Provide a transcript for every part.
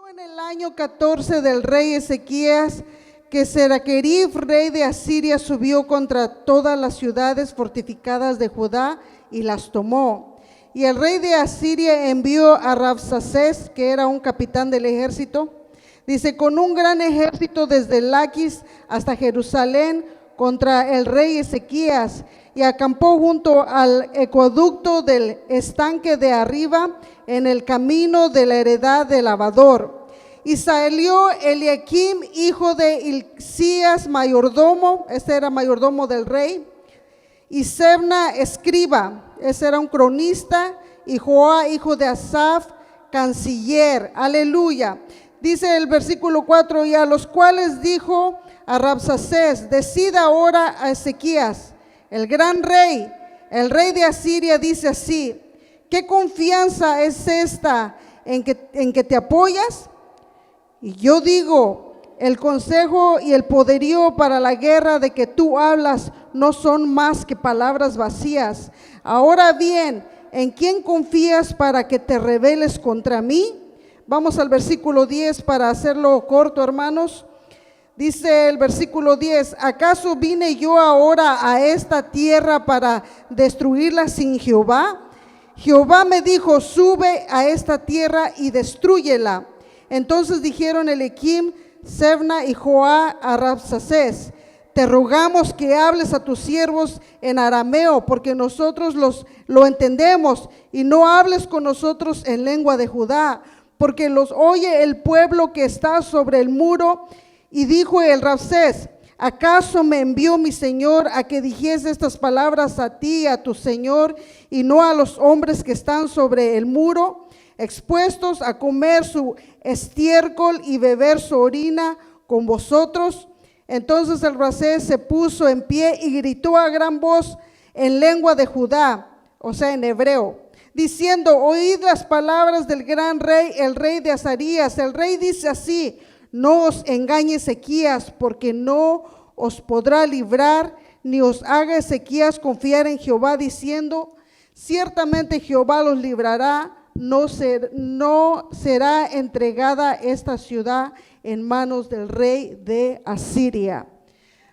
En el año 14 del rey Ezequías, que Seraquerib, rey de Asiria, subió contra todas las ciudades fortificadas de Judá y las tomó. Y el rey de Asiria envió a Rabsacés, que era un capitán del ejército, dice, con un gran ejército desde Laquis hasta Jerusalén contra el rey Ezequías, y acampó junto al acueducto del estanque de arriba, en el camino de la heredad del lavador. Y salió Eliakim, hijo de Hilcías, mayordomo, este era mayordomo del rey, y Sebna, escriba, ese era un cronista, y Joá, hijo de Asaf, canciller. Aleluya. Dice el versículo 4, y a los cuales dijo a Rabsacés, decida ahora a Ezequías, el gran rey, el rey de Asiria, dice así: ¿qué confianza es esta en que te apoyas? Y yo digo, el consejo y el poderío para la guerra de que tú hablas no son más que palabras vacías. Ahora bien, ¿en quién confías para que te rebeles contra mí? Vamos al versículo 10 para hacerlo corto, hermanos. Dice el versículo 10, ¿acaso vine yo ahora a esta tierra para destruirla sin Jehová? Jehová me dijo, sube a esta tierra y destrúyela. Entonces dijeron Eliakim, Sebna y Joá a Rabsacés, te rogamos que hables a tus siervos en arameo, porque nosotros lo entendemos, y no hables con nosotros en lengua de Judá, porque los oye el pueblo que está sobre el muro. Y dijo el Rabsacés, ¿acaso me envió mi señor a que dijese estas palabras a ti y a tu señor, y no a los hombres que están sobre el muro, expuestos a comer su estiércol y beber su orina con vosotros? Entonces el Rabsacés se puso en pie y gritó a gran voz en lengua de Judá, o sea, en hebreo, diciendo, oíd las palabras del gran rey, el rey de Azarías. El rey dice así: no os engañe Ezequías, porque no os podrá librar, ni os haga Ezequías confiar en Jehová, diciendo, ciertamente Jehová los librará, no será entregada esta ciudad en manos del rey de Asiria.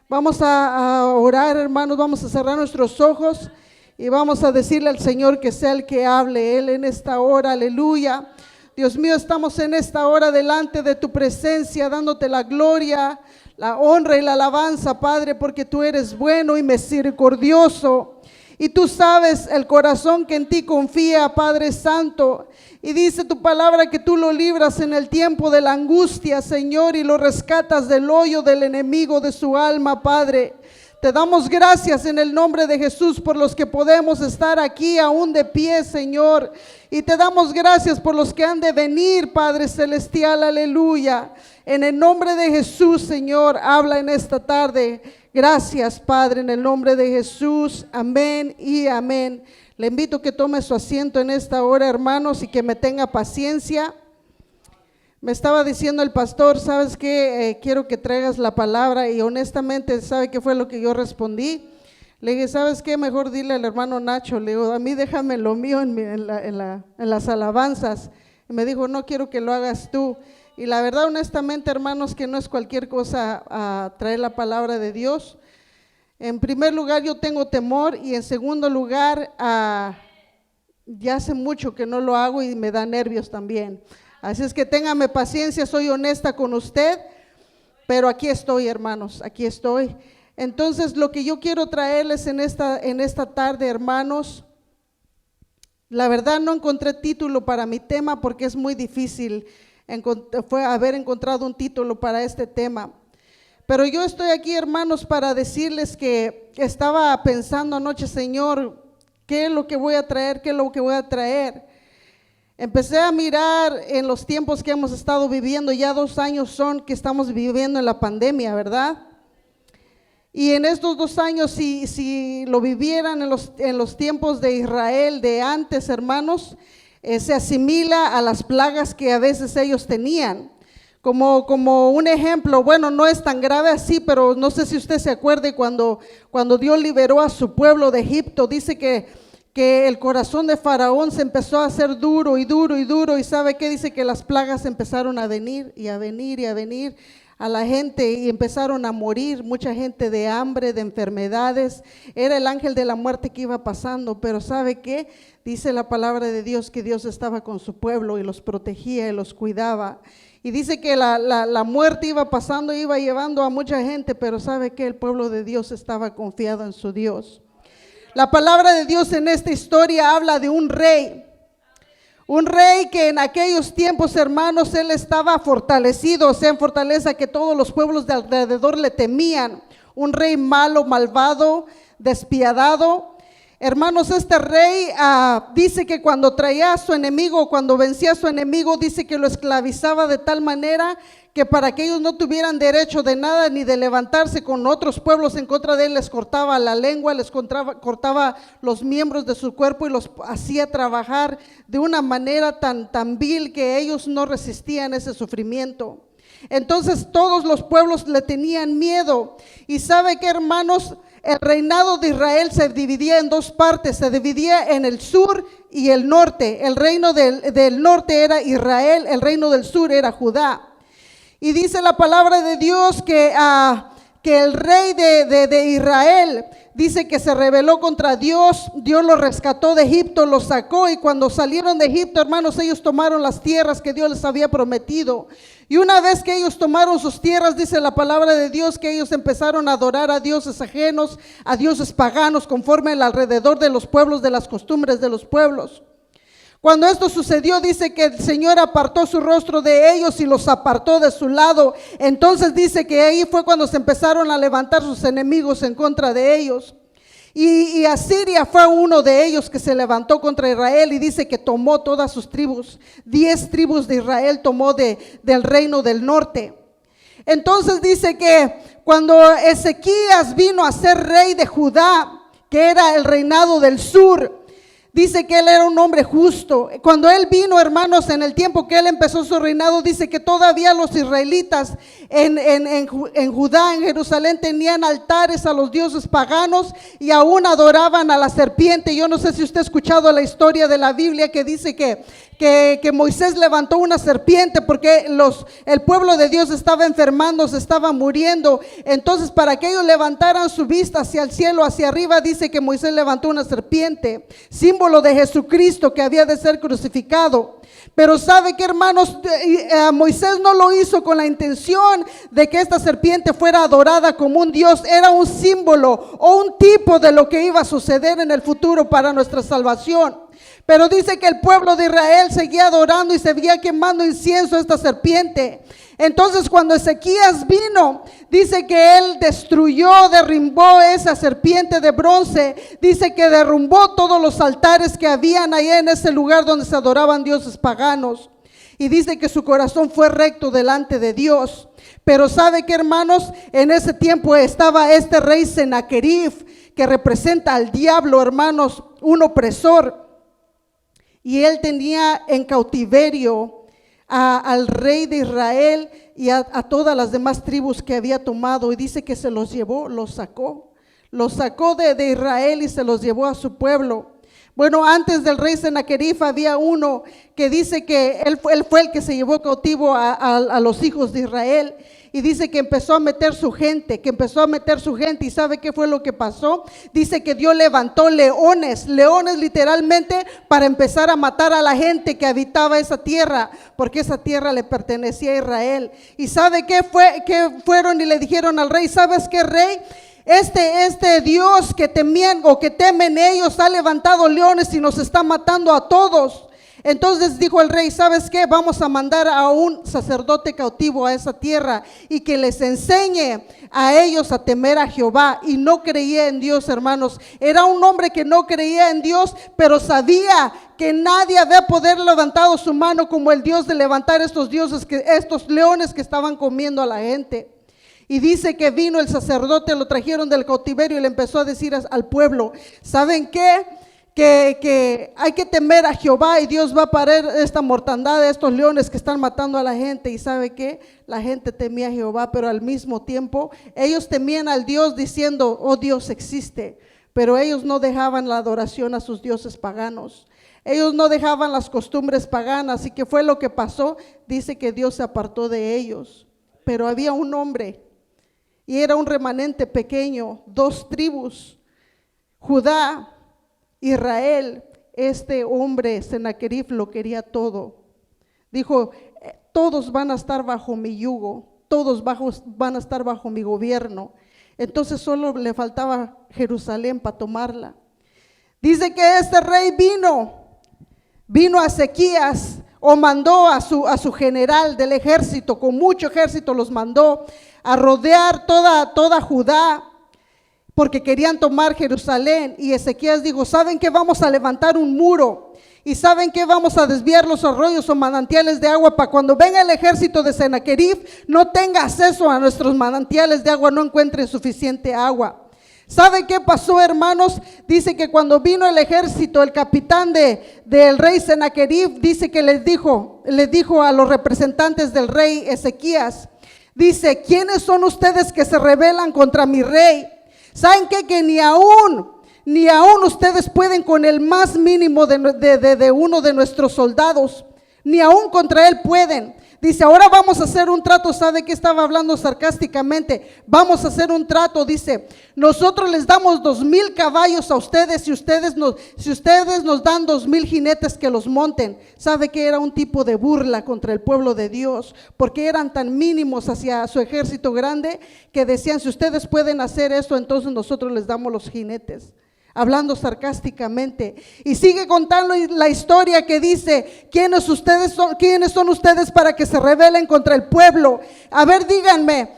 Vamos a orar, hermanos, vamos a cerrar nuestros ojos y vamos a decirle al Señor que sea el que hable, Él en esta hora, aleluya. Dios mío, estamos en esta hora delante de tu presencia, dándote la gloria, la honra y la alabanza, Padre, porque tú eres bueno y misericordioso. Y tú sabes el corazón que en ti confía, Padre Santo. Y dice tu palabra que tú lo libras en el tiempo de la angustia, Señor, y lo rescatas del hoyo del enemigo de su alma, Padre. Te damos gracias en el nombre de Jesús por los que podemos estar aquí aún de pie, Señor. Y te damos gracias por los que han de venir, Padre Celestial, aleluya. En el nombre de Jesús, Señor, habla en esta tarde. Gracias, Padre, en el nombre de Jesús. Amén y amén. Le invito a que tome su asiento en esta hora, hermanos, y que me tenga paciencia. Me estaba diciendo el pastor, ¿sabes qué? Quiero que traigas la palabra, y honestamente, ¿sabe qué fue lo que yo respondí? Le dije, ¿sabes qué? Mejor dile al hermano Nacho, le digo, a mí déjame lo mío en las alabanzas. Y me dijo, no quiero que lo hagas tú. Y la verdad, honestamente, hermanos, que no es cualquier cosa a traer la palabra de Dios. En primer lugar, yo tengo temor, y en segundo lugar, ya hace mucho que no lo hago y me da nervios también. Así es que téngame paciencia, soy honesta con usted, pero aquí estoy, hermanos, aquí estoy. Entonces, lo que yo quiero traerles en esta tarde, hermanos, la verdad no encontré título para mi tema porque es muy difícil haber encontrado un título para este tema. Pero yo estoy aquí, hermanos, para decirles que estaba pensando anoche, Señor, ¿qué es lo que voy a traer? ¿Qué es lo que voy a traer? Empecé a mirar en los tiempos que hemos estado viviendo, ya 2 años son que estamos viviendo en la pandemia, ¿verdad? Y en estos 2 años, si lo vivieran en los tiempos de Israel de antes, hermanos, se asimila a las plagas que a veces ellos tenían. Como un ejemplo, bueno, no es tan grave así, pero no sé si usted se acuerde cuando Dios liberó a su pueblo de Egipto, dice que que el corazón de Faraón se empezó a hacer duro y duro y duro, y ¿sabe qué? Dice que las plagas empezaron a venir y a venir y a venir a la gente, y empezaron a morir mucha gente de hambre, de enfermedades. Era el ángel de la muerte que iba pasando, pero ¿sabe qué? Dice la palabra de Dios que Dios estaba con su pueblo y los protegía y los cuidaba. Y dice que la muerte iba pasando, iba llevando a mucha gente, pero ¿sabe qué? El pueblo de Dios estaba confiado en su Dios. La palabra de Dios en esta historia habla de un rey que en aquellos tiempos, hermanos, él estaba fortalecido, o sea, en fortaleza que todos los pueblos de alrededor le temían. Un rey malo, malvado, despiadado. Hermanos, este rey dice que cuando traía a su enemigo, cuando vencía a su enemigo, dice que lo esclavizaba de tal manera que para que ellos no tuvieran derecho de nada ni de levantarse con otros pueblos en contra de él, les cortaba la lengua, les cortaba los miembros de su cuerpo y los hacía trabajar de una manera tan vil que ellos no resistían ese sufrimiento. Entonces todos los pueblos le tenían miedo. Y ¿sabe qué, hermanos? El reinado de Israel se dividía en dos partes, se dividía en el sur y el norte. El reino del norte era Israel, el reino del sur era Judá. Y dice la palabra de Dios que el rey de Israel dice que se rebeló contra Dios. Dios los rescató de Egipto, los sacó, y cuando salieron de Egipto, hermanos, ellos tomaron las tierras que Dios les había prometido. Y una vez que ellos tomaron sus tierras, dice la palabra de Dios que ellos empezaron a adorar a dioses ajenos, a dioses paganos, conforme al alrededor de los pueblos, de las costumbres de los pueblos. Cuando esto sucedió, dice que el Señor apartó su rostro de ellos y los apartó de su lado. Entonces dice que ahí fue cuando se empezaron a levantar sus enemigos en contra de ellos. Y Asiria fue uno de ellos que se levantó contra Israel, y dice que tomó todas sus tribus. 10 tribus de Israel tomó del reino del norte. Entonces dice que cuando Ezequías vino a ser rey de Judá, que era el reinado del sur, dice que él era un hombre justo. Cuando él vino, hermanos, en el tiempo que él empezó su reinado, dice que todavía los israelitas en Judá, en Jerusalén, tenían altares a los dioses paganos y aún adoraban a la serpiente. Yo no sé si usted ha escuchado la historia de la Biblia que dice que Moisés levantó una serpiente porque el pueblo de Dios estaba enfermando, se estaba muriendo. Entonces, para que ellos levantaran su vista hacia el cielo, hacia arriba, dice que Moisés levantó una serpiente, símbolo de Jesucristo que había de ser crucificado. Pero ¿sabe qué, hermanos? Moisés no lo hizo con la intención de que esta serpiente fuera adorada como un dios. Era un símbolo o un tipo de lo que iba a suceder en el futuro para nuestra salvación. Pero dice que el pueblo de Israel seguía adorando y seguía quemando incienso a esta serpiente. Entonces, cuando Ezequías vino, dice que él derrumbó esa serpiente de bronce. Dice que derrumbó todos los altares que habían allá en ese lugar donde se adoraban dioses paganos. Y dice que su corazón fue recto delante de Dios. Pero ¿sabe qué, hermanos? En ese tiempo estaba este rey Sennacherib, que representa al diablo, hermanos, un opresor. Y él tenía en cautiverio al rey de Israel y a todas las demás tribus que había tomado. Y dice que se los llevó, los sacó de Israel y se los llevó a su pueblo. Bueno, antes del rey Sennacherib había uno que dice que él fue el que se llevó cautivo a los hijos de Israel. Y dice que empezó a meter su gente, ¿y sabe qué fue lo que pasó? Dice que Dios levantó leones literalmente, para empezar a matar a la gente que habitaba esa tierra, porque esa tierra le pertenecía a Israel. ¿Y sabe qué fueron y le dijeron al rey? ¿Sabes qué, rey? Este Dios que temían o que temen ellos ha levantado leones y nos está matando a todos. Entonces dijo el rey: ¿sabes qué? Vamos a mandar a un sacerdote cautivo a esa tierra y que les enseñe a ellos a temer a Jehová. Y no creía en Dios, hermanos. Era un hombre que no creía en Dios, pero sabía que nadie había poder levantado su mano como el Dios de levantar estos leones que estaban comiendo a la gente. Y dice que vino el sacerdote, lo trajeron del cautiverio y le empezó a decir al pueblo: ¿saben qué? Que hay que temer a Jehová y Dios va a parar esta mortandad de estos leones que están matando a la gente. Y ¿sabe qué? La gente temía a Jehová, pero al mismo tiempo ellos temían al Dios diciendo: oh, Dios existe. pero ellos no dejaban la adoración a sus dioses paganos. Ellos no dejaban las costumbres paganas. ¿Y qué fue lo que pasó? Dice que Dios se apartó de ellos. Pero había un hombre, y era un remanente pequeño, 2 tribus, Judá, Israel. Este hombre, Sennacherib, lo quería todo. Dijo, todos van a estar bajo mi yugo, todos van a estar bajo mi gobierno. Entonces solo le faltaba Jerusalén para tomarla. Dice que este rey vino a Ezequías, o mandó a su general del ejército, con mucho ejército los mandó a rodear toda Judá, porque querían tomar Jerusalén. Y Ezequías dijo, ¿saben qué? Vamos a levantar un muro, y ¿saben qué? Vamos a desviar los arroyos o manantiales de agua, para cuando venga el ejército de Sennacherib no tenga acceso a nuestros manantiales de agua, no encuentre suficiente agua. ¿Sabe qué pasó, hermanos? Dice que cuando vino el ejército, el capitán del rey Sennacherib, dice que les dijo a los representantes del rey Ezequías, dice, ¿quiénes son ustedes que se rebelan contra mi rey? ¿Saben qué? Que ni aún ustedes pueden con el más mínimo de uno de nuestros soldados, ni aún contra él pueden. Dice, ahora vamos a hacer un trato. ¿Sabe qué? Estaba hablando sarcásticamente. Vamos a hacer un trato. Dice, nosotros les damos 2,000 caballos a ustedes, si ustedes nos dan 2,000 jinetes que los monten. ¿Sabe qué? Era un tipo de burla contra el pueblo de Dios, porque eran tan mínimos hacia su ejército grande, que decían, si ustedes pueden hacer eso, entonces nosotros les damos los jinetes. Hablando sarcásticamente. Y sigue contando la historia, que dice, ¿quiénes son ustedes para que se rebelen contra el pueblo? A ver, díganme,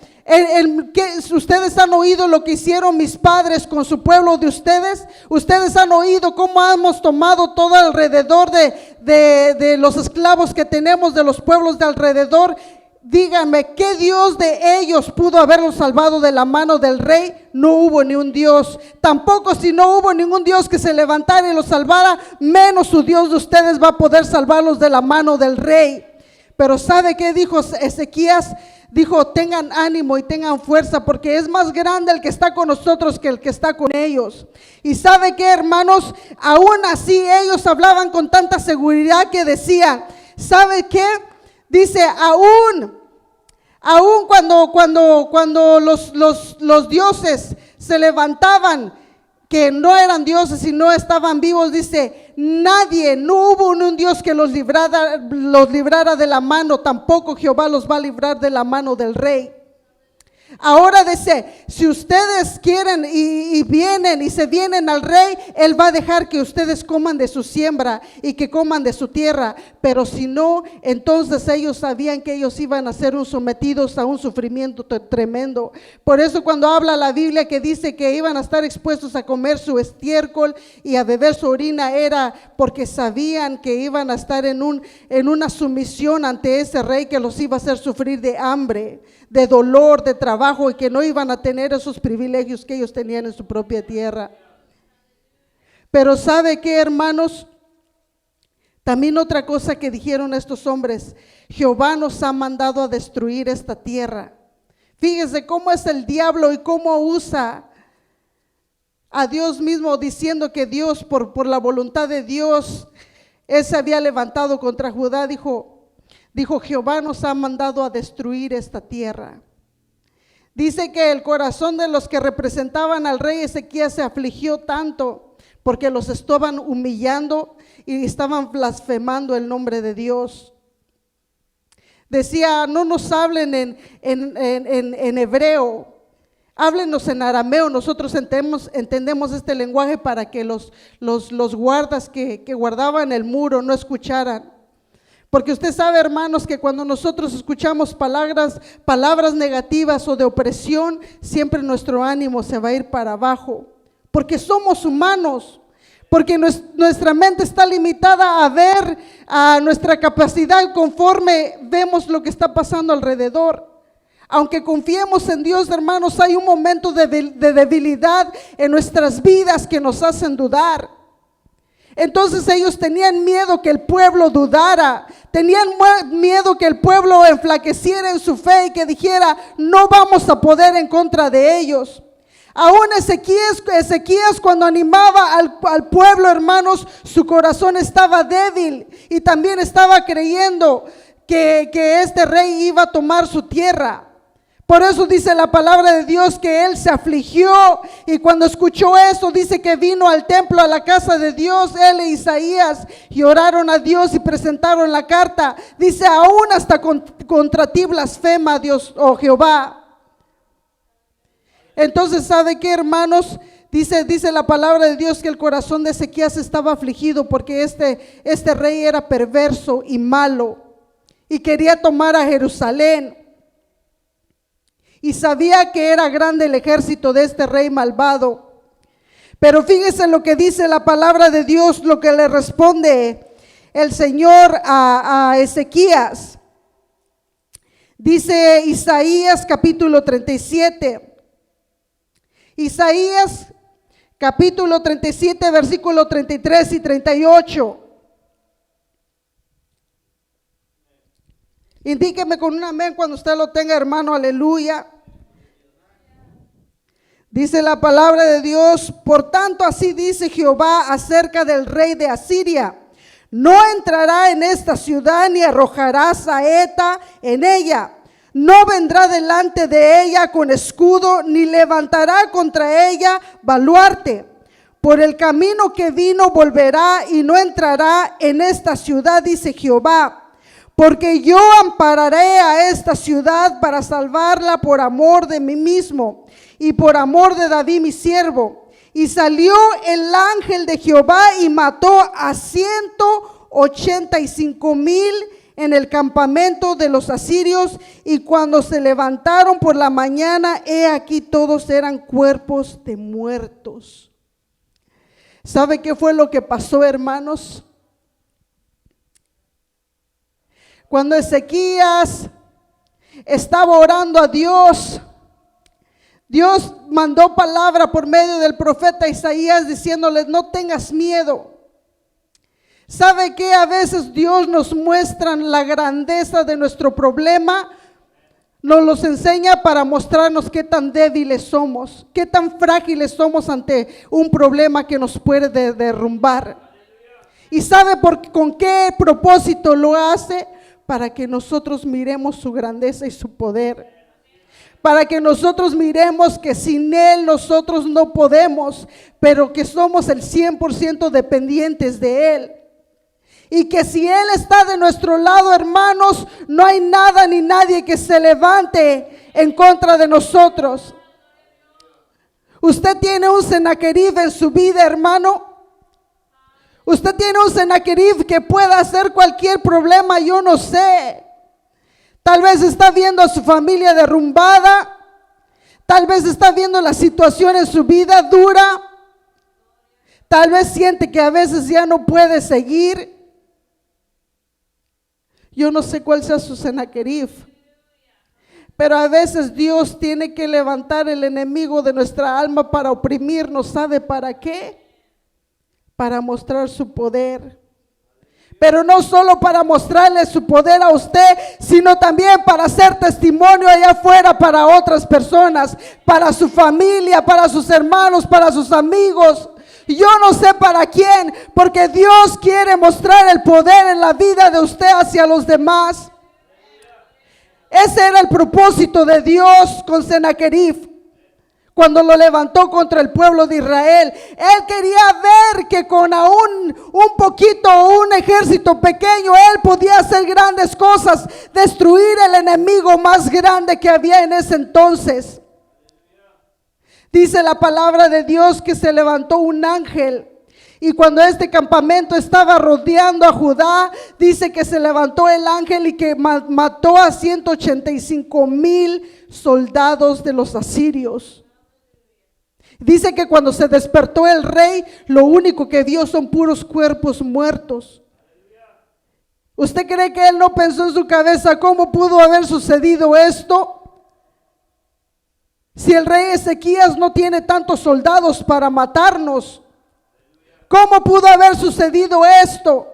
¿ustedes han oído lo que hicieron mis padres con su pueblo de ustedes? ¿Ustedes han oído cómo hemos tomado todo alrededor de los esclavos que tenemos de los pueblos de alrededor? Díganme, ¿qué Dios de ellos pudo haberlos salvado de la mano del rey? No hubo ni un Dios. Tampoco, si no hubo ningún Dios que se levantara y los salvara, menos su Dios de ustedes va a poder salvarlos de la mano del rey. Pero ¿sabe qué dijo Ezequías? Dijo, tengan ánimo y tengan fuerza, porque es más grande el que está con nosotros que el que está con ellos. Y ¿sabe qué, hermanos? Aún así ellos hablaban con tanta seguridad que decían, ¿sabe qué? Dice, aún cuando los dioses se levantaban, que no eran dioses y no estaban vivos, dice, no hubo un Dios que los librara de la mano, tampoco Jehová los va a librar de la mano del rey. Ahora dice, si ustedes quieren y vienen y se vienen al rey, él va a dejar que ustedes coman de su siembra y que coman de su tierra. Pero si no, entonces ellos sabían que ellos iban a ser sometidos a un sufrimiento tremendo. Por eso cuando habla la Biblia que dice que iban a estar expuestos a comer su estiércol y a beber su orina, era porque sabían que iban a estar en una sumisión ante ese rey que los iba a hacer sufrir de hambre, de dolor, de trabajo, y que no iban a tener esos privilegios que ellos tenían en su propia tierra. Pero ¿sabe qué, hermanos? También otra cosa que dijeron estos hombres, Jehová nos ha mandado a destruir esta tierra. Fíjese cómo es el diablo y cómo usa a Dios mismo, diciendo que Dios, por la voluntad de Dios, él se había levantado contra Judá. Dijo, Jehová nos ha mandado a destruir esta tierra. Dice que el corazón de los que representaban al rey Ezequías se afligió tanto, porque los estaban humillando y estaban blasfemando el nombre de Dios. Decía, no nos hablen en hebreo, háblenos en arameo. Nosotros entendemos este lenguaje, para que los guardas que guardaban el muro no escucharan. Porque usted sabe, hermanos, que cuando nosotros escuchamos palabras negativas o de opresión, siempre nuestro ánimo se va a ir para abajo, porque somos humanos, porque nuestra mente está limitada a ver a nuestra capacidad conforme vemos lo que está pasando alrededor. Aunque confiemos en Dios, hermanos, hay un momento de debilidad en nuestras vidas que nos hacen dudar. Entonces ellos tenían miedo que el pueblo dudara, tenían miedo que el pueblo enflaqueciera en su fe y que dijera, no vamos a poder en contra de ellos. Aún Ezequías cuando animaba al pueblo, hermanos, su corazón estaba débil y también estaba creyendo que este rey iba a tomar su tierra. Por eso dice la palabra de Dios que él se afligió, y cuando escuchó eso dice que vino al templo, a la casa de Dios, él e Isaías, y oraron a Dios y presentaron la carta. Dice, aún hasta contra ti blasfema Dios, oh Jehová. Entonces, ¿sabe qué, hermanos? Dice la palabra de Dios que el corazón de Ezequías estaba afligido porque este rey era perverso y malo y quería tomar a Jerusalén. Y sabía que era grande el ejército de este rey malvado. Pero fíjese lo que dice la palabra de Dios, lo que le responde el Señor a Ezequías. Dice Isaías capítulo 37. Isaías capítulo 37, versículo 33 y 38. Indíqueme con un amén cuando usted lo tenga, hermano, aleluya. Dice la palabra de Dios: por tanto así dice Jehová acerca del rey de Asiria: no entrará en esta ciudad ni arrojará saeta en ella, no vendrá delante de ella con escudo, ni levantará contra ella baluarte. Por el camino que vino volverá y no entrará en esta ciudad, dice Jehová. Porque yo ampararé a esta ciudad para salvarla por amor de mí mismo y por amor de David mi siervo. Y salió el ángel de Jehová y mató a 185,000 en el campamento de los asirios. Y cuando se levantaron por la mañana, he aquí todos eran cuerpos de muertos. ¿Sabe qué fue lo que pasó, hermanos? Cuando Ezequías estaba orando a Dios, Dios mandó palabra por medio del profeta Isaías diciéndole: no tengas miedo. ¿Sabe qué? A veces Dios nos muestra la grandeza de nuestro problema, nos los enseña para mostrarnos qué tan débiles somos, qué tan frágiles somos ante un problema que nos puede derrumbar. ¿Y sabe con qué propósito lo hace? Para que nosotros miremos su grandeza y su poder. Para que nosotros miremos que sin Él nosotros no podemos, pero que somos el 100% dependientes de Él. Y que si Él está de nuestro lado, hermanos, no hay nada ni nadie que se levante en contra de nosotros. Usted tiene un Sennacherib en su vida, hermano. Usted tiene un Sennacherib que pueda hacer cualquier problema, yo no sé. Tal vez está viendo a su familia derrumbada. Tal vez está viendo la situación en su vida dura. Tal vez siente que a veces ya no puede seguir. Yo no sé cuál sea su Sennacherib. Pero a veces Dios tiene que levantar el enemigo de nuestra alma para oprimirnos. ¿Sabe para qué? Para mostrar su poder. Pero no solo para mostrarle su poder a usted, sino también para hacer testimonio allá afuera para otras personas, para su familia, para sus hermanos, para sus amigos. Yo no sé para quién, porque Dios quiere mostrar el poder en la vida de usted hacia los demás. Ese era el propósito de Dios con Sennacherib. Cuando lo levantó contra el pueblo de Israel, Él quería ver que con aún un poquito, un ejército pequeño, Él podía hacer grandes cosas, destruir el enemigo más grande que había en ese entonces. Dice la palabra de Dios que se levantó un ángel, y cuando este campamento estaba rodeando a Judá, dice que se levantó el ángel y que mató a 185,000 soldados de los asirios. Dice que cuando se despertó el rey, lo único que vio son puros cuerpos muertos. ¿Usted cree que él no pensó en su cabeza cómo pudo haber sucedido esto? Si el rey Ezequías no tiene tantos soldados para matarnos, ¿cómo pudo haber sucedido esto?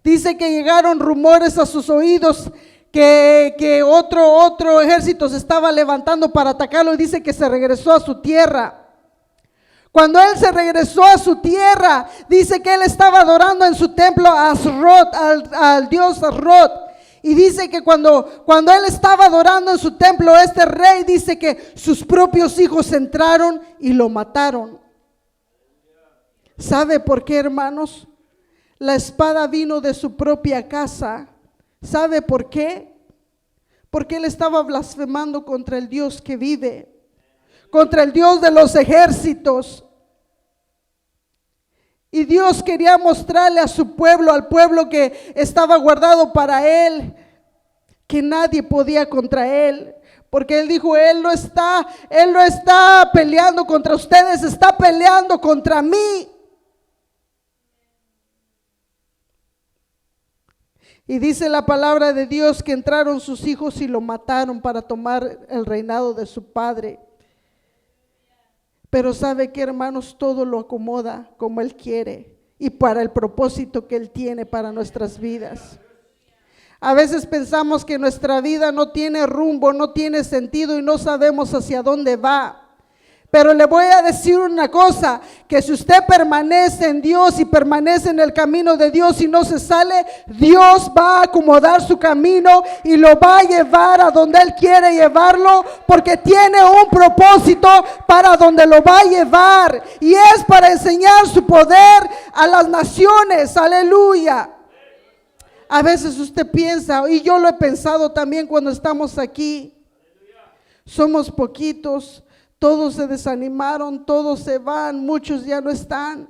Dice que llegaron rumores a sus oídos que otro ejército se estaba levantando para atacarlo, y dice que se regresó a su tierra. Cuando él se regresó a su tierra, dice que él estaba adorando en su templo a Asrot, al dios Asrot. Y dice que cuando él estaba adorando en su templo, este rey dice que sus propios hijos entraron y lo mataron. ¿Sabe por qué, hermanos? La espada vino de su propia casa. ¿Sabe por qué? Porque él estaba blasfemando contra el Dios que vive, contra el Dios de los ejércitos. Y Dios quería mostrarle a su pueblo, al pueblo que estaba guardado para él, que nadie podía contra él. Porque él dijo, él no está peleando contra ustedes, está peleando contra mí. Y dice la palabra de Dios que entraron sus hijos y lo mataron para tomar el reinado de su padre. Pero ¿sabe qué, hermanos? Todo lo acomoda como Él quiere y para el propósito que Él tiene para nuestras vidas. A veces pensamos que nuestra vida no tiene rumbo, no tiene sentido y no sabemos hacia dónde va. Pero le voy a decir una cosa, que si usted permanece en Dios y permanece en el camino de Dios y no se sale, Dios va a acomodar su camino y lo va a llevar a donde Él quiere llevarlo, porque tiene un propósito para donde lo va a llevar, y es para enseñar su poder a las naciones. Aleluya. A veces usted piensa, y yo lo he pensado también cuando estamos aquí, somos poquitos. Todos se desanimaron, todos se van, muchos ya no están.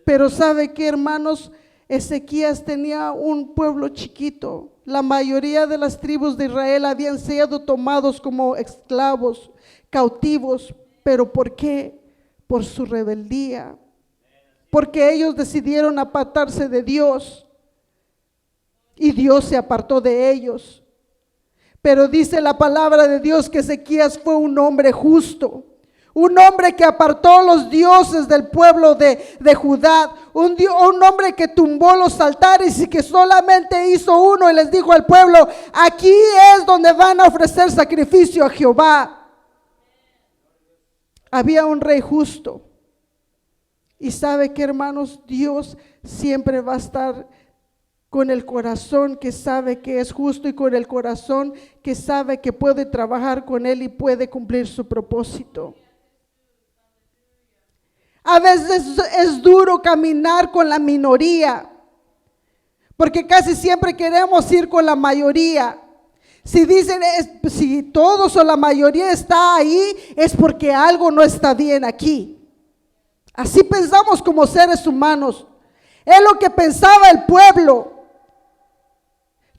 Pero ¿sabe qué, hermanos? Ezequías tenía un pueblo chiquito. La mayoría de las tribus de Israel habían sido tomados como esclavos, cautivos. ¿Pero por qué? Por su rebeldía. Porque ellos decidieron apartarse de Dios y Dios se apartó de ellos. Pero dice la palabra de Dios que Ezequías fue un hombre justo, un hombre que apartó los dioses del pueblo de Judá, un hombre que tumbó los altares y que solamente hizo uno y les dijo al pueblo, aquí es donde van a ofrecer sacrificio a Jehová. Había un rey justo. Y sabe que, hermanos, Dios siempre va a estar con el corazón que sabe que es justo y con el corazón que sabe que puede trabajar con Él y puede cumplir su propósito. A veces es duro caminar con la minoría, porque casi siempre queremos ir con la mayoría. Si dicen, si todos o la mayoría está ahí, es porque algo no está bien aquí. Así pensamos como seres humanos. Es lo que pensaba el pueblo,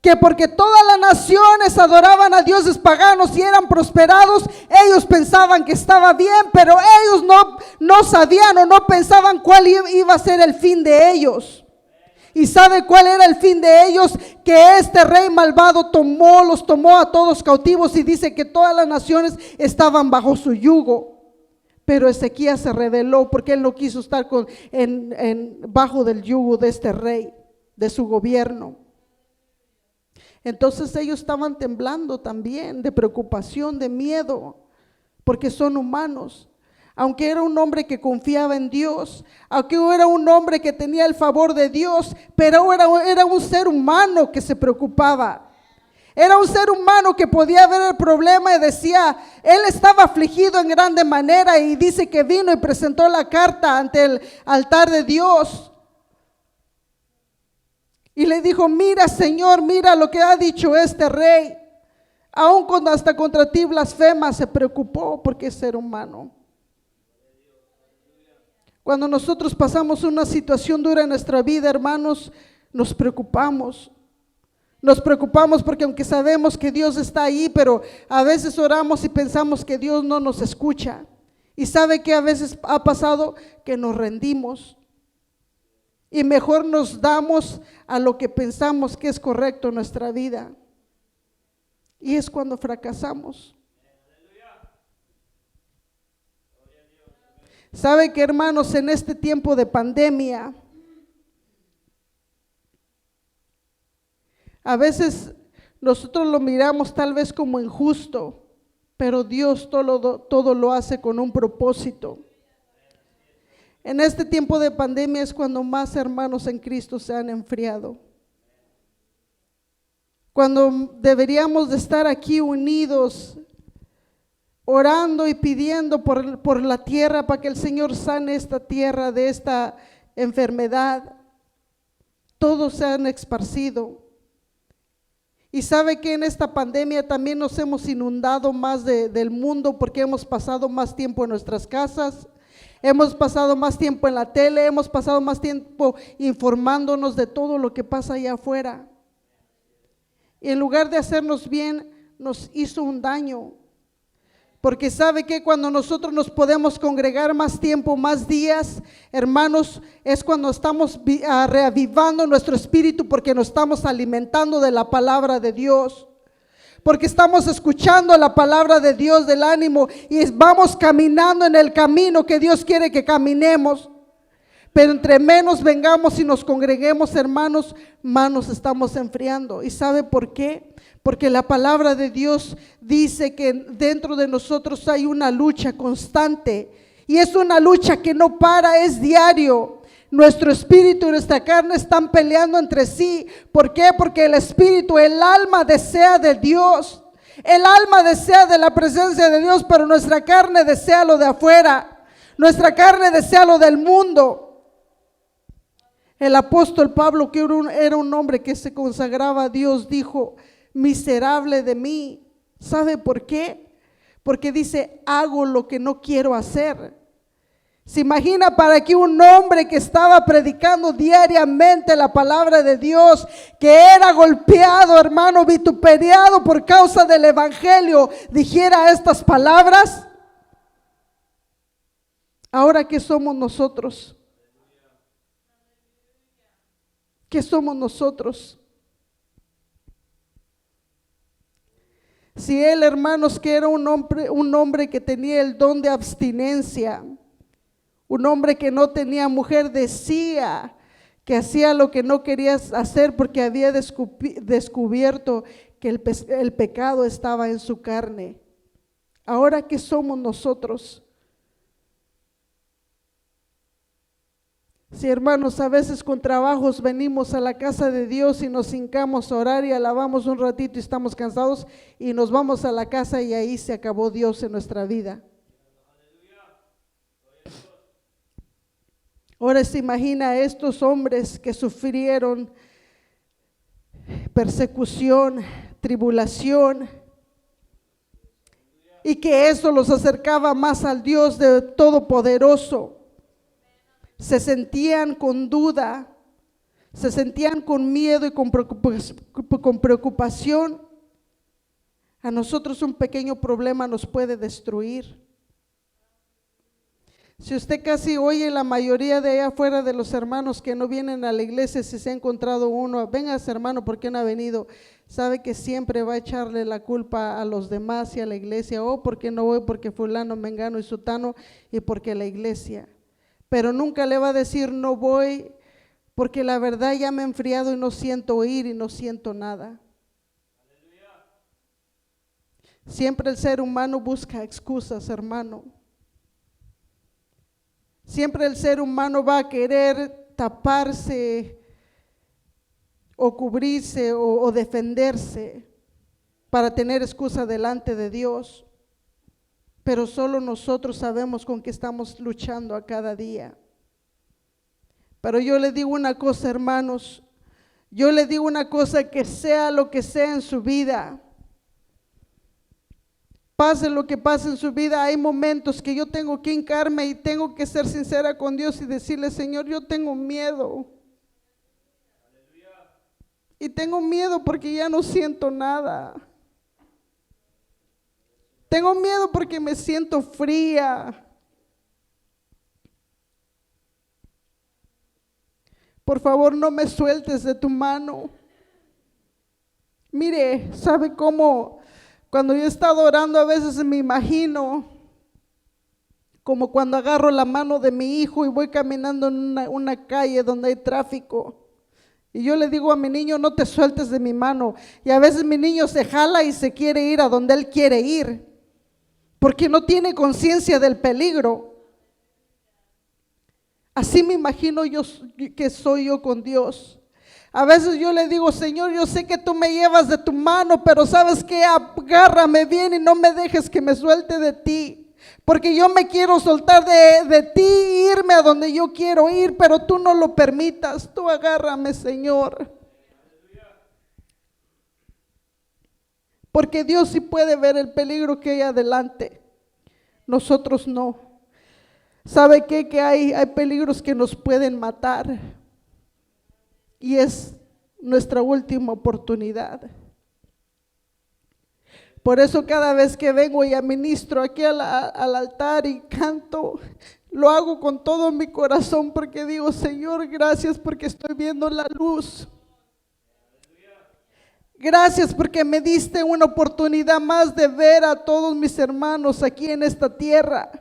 que porque todas las naciones adoraban a dioses paganos y eran prosperados, ellos pensaban que estaba bien, pero ellos no sabían o no pensaban cuál iba a ser el fin de ellos. ¿Y sabe cuál era el fin de ellos? Que este rey malvado los tomó a todos cautivos, y dice que todas las naciones estaban bajo su yugo. Pero Ezequías se rebeló porque él no quiso estar bajo del yugo de este rey, de su gobierno. Entonces ellos estaban temblando también de preocupación, de miedo, porque son humanos. Aunque era un hombre que confiaba en Dios, aunque era un hombre que tenía el favor de Dios, pero era un ser humano que se preocupaba. Era un ser humano que podía ver el problema y decía, él estaba afligido en grande manera, y dice que vino y presentó la carta ante el altar de Dios. Y le dijo, mira, Señor, mira lo que ha dicho este rey. Aun cuando hasta contra ti blasfema, se preocupó porque es ser humano. Cuando nosotros pasamos una situación dura en nuestra vida, hermanos, nos preocupamos. Nos preocupamos porque aunque sabemos que Dios está ahí, pero a veces oramos y pensamos que Dios no nos escucha. Y sabe que a veces ha pasado que nos rendimos. Y mejor nos damos a lo que pensamos que es correcto en nuestra vida. Y es cuando fracasamos. ¿Sabe que, hermanos, en este tiempo de pandemia A veces nosotros lo miramos tal vez como injusto, pero Dios todo lo hace con un propósito. En este tiempo de pandemia es cuando más hermanos en Cristo se han enfriado. Cuando deberíamos de estar aquí unidos, orando y pidiendo por la tierra para que el Señor sane esta tierra de esta enfermedad. Todos se han esparcido. Y sabe que en esta pandemia también nos hemos inundado más del mundo, porque hemos pasado más tiempo en nuestras casas, hemos pasado más tiempo en la tele, hemos pasado más tiempo informándonos de todo lo que pasa allá afuera. Y en lugar de hacernos bien, nos hizo un daño. Porque sabe que cuando nosotros nos podemos congregar más tiempo, más días, hermanos, es cuando estamos reavivando nuestro espíritu, porque nos estamos alimentando de la palabra de Dios, porque estamos escuchando la palabra de Dios del ánimo y vamos caminando en el camino que Dios quiere que caminemos. Pero entre menos vengamos y nos congreguemos, hermanos, más nos estamos enfriando. ¿Y sabe por qué? Porque la palabra de Dios dice que dentro de nosotros hay una lucha constante. Y es una lucha que no para, es diario. Nuestro espíritu y nuestra carne están peleando entre sí. ¿Por qué? Porque el espíritu, el alma desea de Dios. El alma desea de la presencia de Dios, pero nuestra carne desea lo de afuera. Nuestra carne desea lo del mundo. El apóstol Pablo, que era un hombre que se consagraba a Dios, dijo: miserable de mí. ¿Sabe por qué? Porque dice: hago lo que no quiero hacer. ¿Se imagina para que un hombre que estaba predicando diariamente la palabra de Dios, que era golpeado, hermano, vituperiado por causa del evangelio, dijera estas palabras? Ahora, ¿qué somos nosotros? ¿Qué somos nosotros? Si él, hermanos, que era un hombre que tenía el don de abstinencia, un hombre que no tenía mujer, decía que hacía lo que no quería hacer porque había descubierto que el pecado estaba en su carne. Ahora, ¿qué somos nosotros? Si, hermanos, a veces con trabajos venimos a la casa de Dios y nos hincamos a orar y alabamos un ratito y estamos cansados y nos vamos a la casa y ahí se acabó Dios en nuestra vida. Ahora se imagina a estos hombres que sufrieron persecución, tribulación, y que eso los acercaba más al Dios de Todopoderoso. Se sentían con duda, se sentían con miedo y con preocupación. A nosotros un pequeño problema nos puede destruir. Si usted casi oye la mayoría de allá afuera de los hermanos que no vienen a la iglesia, si se ha encontrado uno, véngase hermano, ¿por qué no ha venido? Sabe que siempre va a echarle la culpa a los demás y a la iglesia. Oh, ¿por qué no voy? Porque fulano, mengano y sutano, y porque la iglesia. Pero nunca le va a decir no voy, porque la verdad ya me he enfriado y no siento ir y no siento nada. Siempre el ser humano busca excusas, hermano. Siempre el ser humano va a querer taparse o cubrirse o defenderse para tener excusa delante de Dios. Pero solo nosotros sabemos con qué estamos luchando a cada día. Pero yo le digo una cosa, hermanos, yo le digo una cosa, que sea lo que sea en su vida, pase lo que pase en su vida, hay momentos que yo tengo que hincarme y tengo que ser sincera con Dios y decirle: Señor, yo tengo miedo. Y tengo miedo porque ya no siento nada. Tengo miedo porque me siento fría. Por favor, no me sueltes de tu mano. Mire, ¿sabe cómo? Cuando yo he estado orando, a veces me imagino como cuando agarro la mano de mi hijo y voy caminando en una calle donde hay tráfico. Y yo le digo a mi niño, no te sueltes de mi mano. Y a veces mi niño se jala y se quiere ir a donde él quiere ir, porque no tiene conciencia del peligro. Así me imagino yo que soy yo con Dios. A veces yo le digo, Señor, yo sé que tú me llevas de tu mano, pero ¿sabes qué? Agárrame bien y no me dejes que me suelte de ti, porque yo me quiero soltar de ti e irme a donde yo quiero ir, pero tú no lo permitas. Tú agárrame, Señor. Porque Dios sí puede ver el peligro que hay adelante. Nosotros no. ¿Sabe qué? Que hay peligros que nos pueden matar. Y es nuestra última oportunidad. Por eso cada vez que vengo y administro aquí al altar y canto, lo hago con todo mi corazón, porque digo, Señor, gracias porque estoy viendo la luz. Gracias porque me diste una oportunidad más de ver a todos mis hermanos aquí en esta tierra,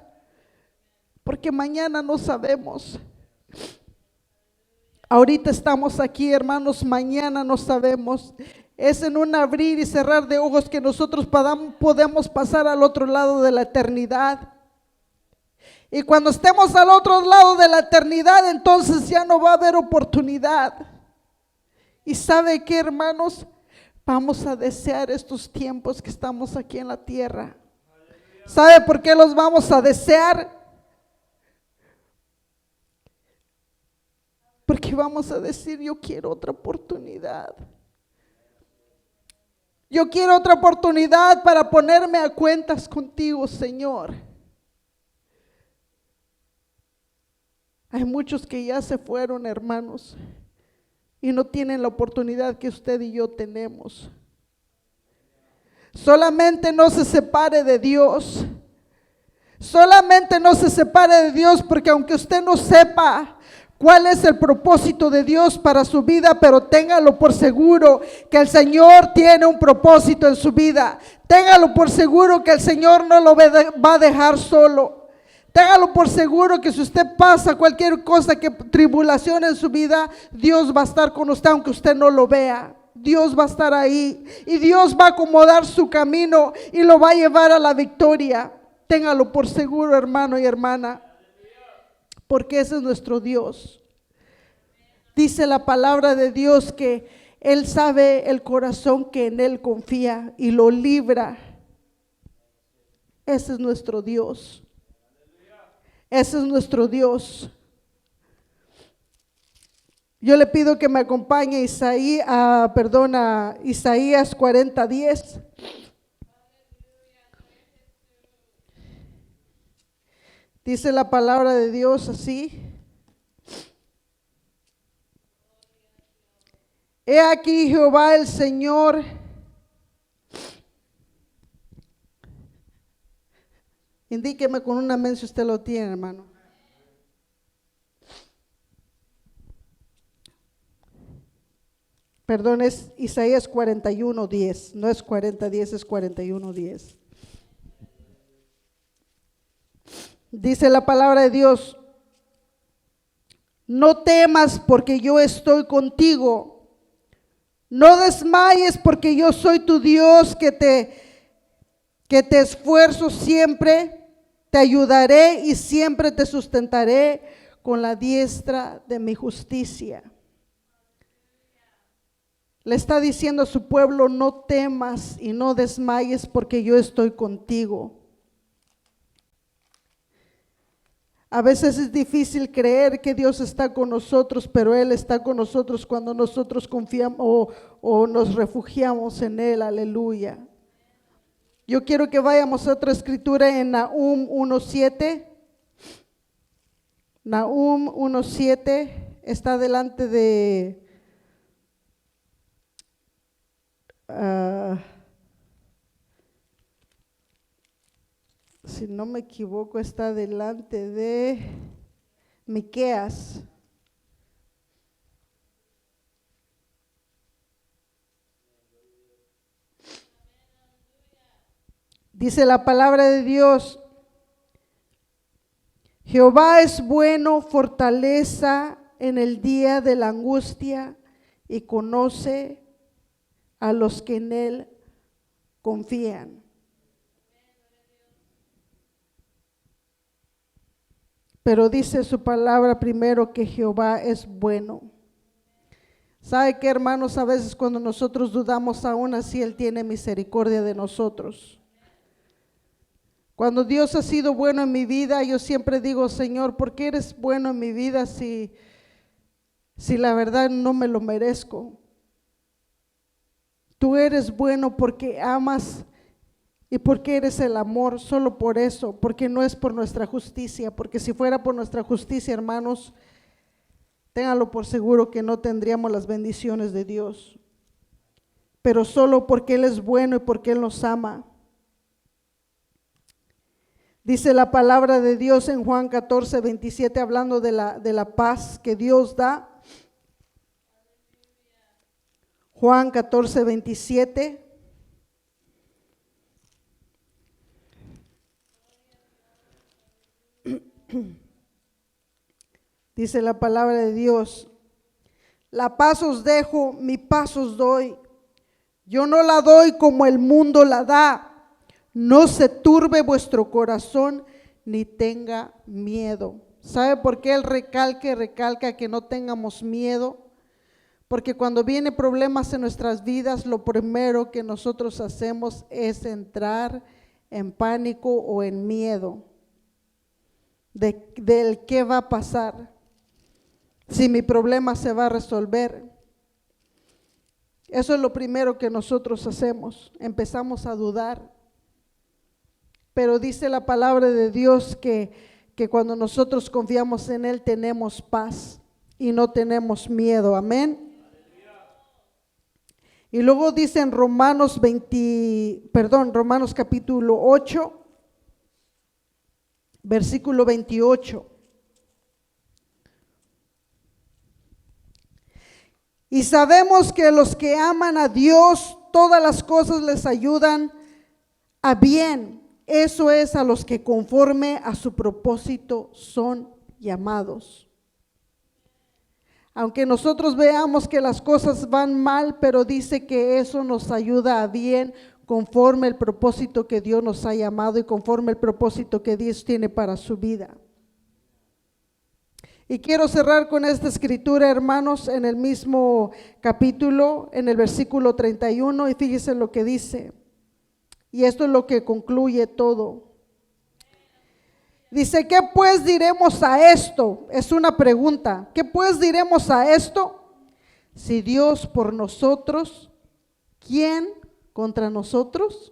porque mañana no sabemos. Ahorita estamos aquí, hermanos, mañana no sabemos. Es en un abrir y cerrar de ojos que nosotros podemos pasar al otro lado de la eternidad. Y cuando estemos al otro lado de la eternidad, entonces ya no va a haber oportunidad. ¿Y sabe qué, hermanos? Vamos a desear estos tiempos que estamos aquí en la tierra. ¿Sabe por qué los vamos a desear? Porque vamos a decir, yo quiero otra oportunidad. Yo quiero otra oportunidad para ponerme a cuentas contigo, Señor. Hay muchos que ya se fueron, hermanos, y no tienen la oportunidad que usted y yo tenemos. Solamente no se separe de Dios. Solamente no se separe de Dios, porque aunque usted no sepa cuál es el propósito de Dios para su vida, pero téngalo por seguro que el Señor tiene un propósito en su vida. Téngalo por seguro que el Señor no lo va a dejar solo. Téngalo por seguro que si usted pasa cualquier cosa, que tribulación en su vida, Dios va a estar con usted aunque usted no lo vea. Dios va a estar ahí y Dios va a acomodar su camino y lo va a llevar a la victoria. Téngalo por seguro, hermano y hermana, porque ese es nuestro Dios. Dice la palabra de Dios que Él sabe el corazón que en Él confía y lo libra. Ese es nuestro Dios. Ese es nuestro Dios. Yo le pido que me acompañe a Isaías 40:10. Dice la palabra de Dios así: He aquí Jehová el Señor indíqueme con un amén si usted lo tiene, hermano. Perdón, es Isaías 41:10, no es 40:10, es 41:10. Dice la palabra de Dios: no temas porque yo estoy contigo, no desmayes porque yo soy tu Dios que te esfuerzo siempre, te ayudaré y siempre te sustentaré con la diestra de mi justicia. Le está diciendo a su pueblo: no temas y no desmayes porque yo estoy contigo. A veces es difícil creer que Dios está con nosotros, pero Él está con nosotros cuando nosotros confiamos o nos refugiamos en Él. Aleluya. Yo quiero que vayamos a otra escritura en Nahum 1:7. Nahum 1:7 está delante de si no me equivoco, está delante de Miqueas. Dice la palabra de Dios: Jehová es bueno, fortaleza en el día de la angustia y conoce a los que en Él confían. Pero dice su palabra primero que Jehová es bueno. ¿Sabe qué, hermanos? A veces cuando nosotros dudamos, aún así Él tiene misericordia de nosotros. Cuando Dios ha sido bueno en mi vida, yo siempre digo, Señor, ¿por qué eres bueno en mi vida si la verdad no me lo merezco? Tú eres bueno porque amas y porque eres el amor, solo por eso, porque no es por nuestra justicia, porque si fuera por nuestra justicia, hermanos, ténganlo por seguro que no tendríamos las bendiciones de Dios, pero solo porque Él es bueno y porque Él nos ama. Dice la palabra de Dios en Juan 14:27, hablando de la paz que Dios da. Juan 14:27. Dice la palabra de Dios: la paz os dejo, mi paz os doy. Yo no la doy como el mundo la da. No se turbe vuestro corazón ni tenga miedo. ¿Sabe por qué Él recalca que no tengamos miedo? Porque cuando vienen problemas en nuestras vidas, lo primero que nosotros hacemos es entrar en pánico o en miedo del qué va a pasar, si mi problema se va a resolver. Eso es lo primero que nosotros hacemos, empezamos a dudar. Pero dice la palabra de Dios que cuando nosotros confiamos en Él tenemos paz y no tenemos miedo, amén. Y luego dice en Romanos capítulo 8, versículo 28. Y sabemos que los que aman a Dios, todas las cosas les ayudan a bien. Eso es a los que conforme a su propósito son llamados. Aunque nosotros veamos que las cosas van mal, pero dice que eso nos ayuda a bien conforme el propósito que Dios nos ha llamado y conforme el propósito que Dios tiene para su vida. Y quiero cerrar con esta escritura, hermanos, en el mismo capítulo, en el versículo 31, y fíjense lo que dice. Y esto es lo que concluye todo. Dice, ¿qué pues diremos a esto? Es una pregunta. ¿Qué pues diremos a esto? Si Dios por nosotros, ¿quién contra nosotros?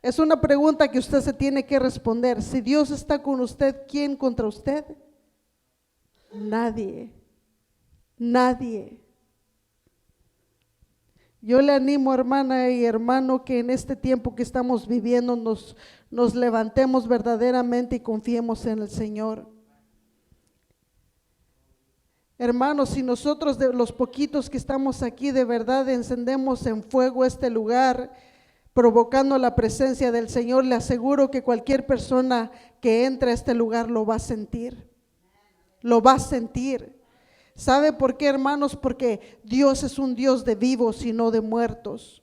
Es una pregunta que usted se tiene que responder. Si Dios está con usted, ¿quién contra usted? Nadie. Nadie. Yo le animo, hermana y hermano, que en este tiempo que estamos viviendo nos levantemos verdaderamente y confiemos en el Señor. Hermanos, si nosotros de los poquitos que estamos aquí de verdad encendemos en fuego este lugar, provocando la presencia del Señor, le aseguro que cualquier persona que entre a este lugar lo va a sentir. Lo va a sentir. ¿Sabe por qué, hermanos? Porque Dios es un Dios de vivos y no de muertos.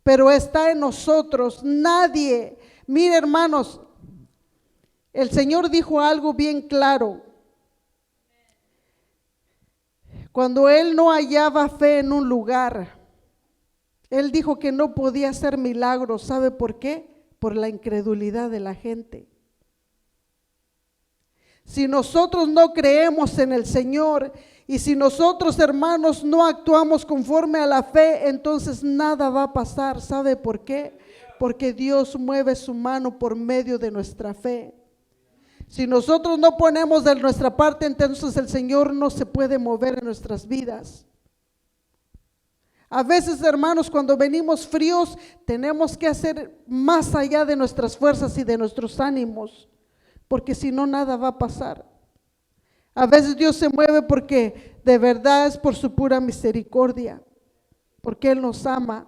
Pero está en nosotros. Nadie, mire, hermanos, el Señor dijo algo bien claro. Cuando Él no hallaba fe en un lugar, Él dijo que no podía hacer milagros. ¿Sabe por qué? Por la incredulidad de la gente. Si nosotros no creemos en el Señor y si nosotros, hermanos, no actuamos conforme a la fe, entonces nada va a pasar. ¿Sabe por qué? Porque Dios mueve su mano por medio de nuestra fe. Si nosotros no ponemos de nuestra parte, entonces el Señor no se puede mover en nuestras vidas. A veces, hermanos, cuando venimos fríos, tenemos que hacer más allá de nuestras fuerzas y de nuestros ánimos, porque si no, nada va a pasar. A veces Dios se mueve porque de verdad es por su pura misericordia, porque Él nos ama.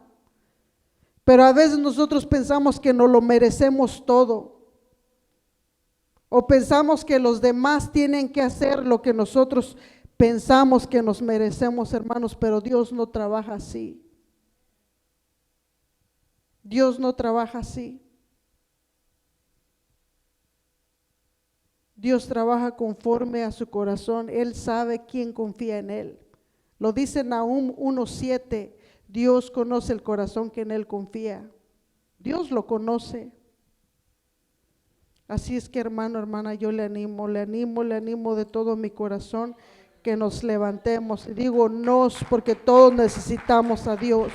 Pero a veces nosotros pensamos que no lo merecemos todo, o pensamos que los demás tienen que hacer lo que nosotros pensamos que nos merecemos, hermanos, pero Dios no trabaja así. Dios no trabaja así. Dios trabaja conforme a su corazón. Él sabe quién confía en Él. Lo dice Nahum 1:7. Dios conoce el corazón que en Él confía. Dios lo conoce. Así es que, hermano, hermana, yo le animo de todo mi corazón que nos levantemos. Y digo nos porque todos necesitamos a Dios.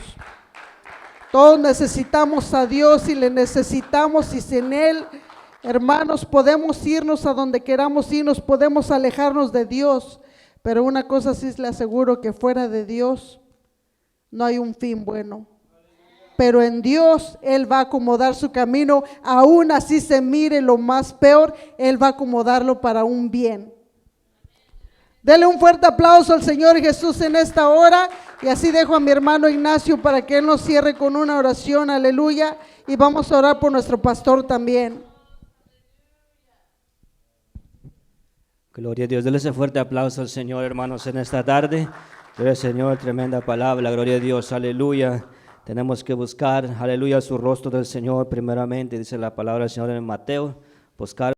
Todos necesitamos a Dios y le necesitamos, y sin Él, hermanos, podemos irnos a donde queramos irnos, podemos alejarnos de Dios, pero una cosa sí le aseguro, que fuera de Dios no hay un fin bueno. Pero en Dios Él va a acomodar su camino, aún así se mire lo más peor, Él va a acomodarlo para un bien. Dele un fuerte aplauso al Señor Jesús en esta hora, y así dejo a mi hermano Ignacio para que Él nos cierre con una oración, aleluya, y vamos a orar por nuestro pastor también. Gloria a Dios, denle ese fuerte aplauso al Señor, hermanos, en esta tarde. Gloria al Señor, tremenda palabra, gloria a Dios, aleluya. Tenemos que buscar, aleluya, su rostro del Señor primeramente, dice la palabra del Señor en Mateo, buscar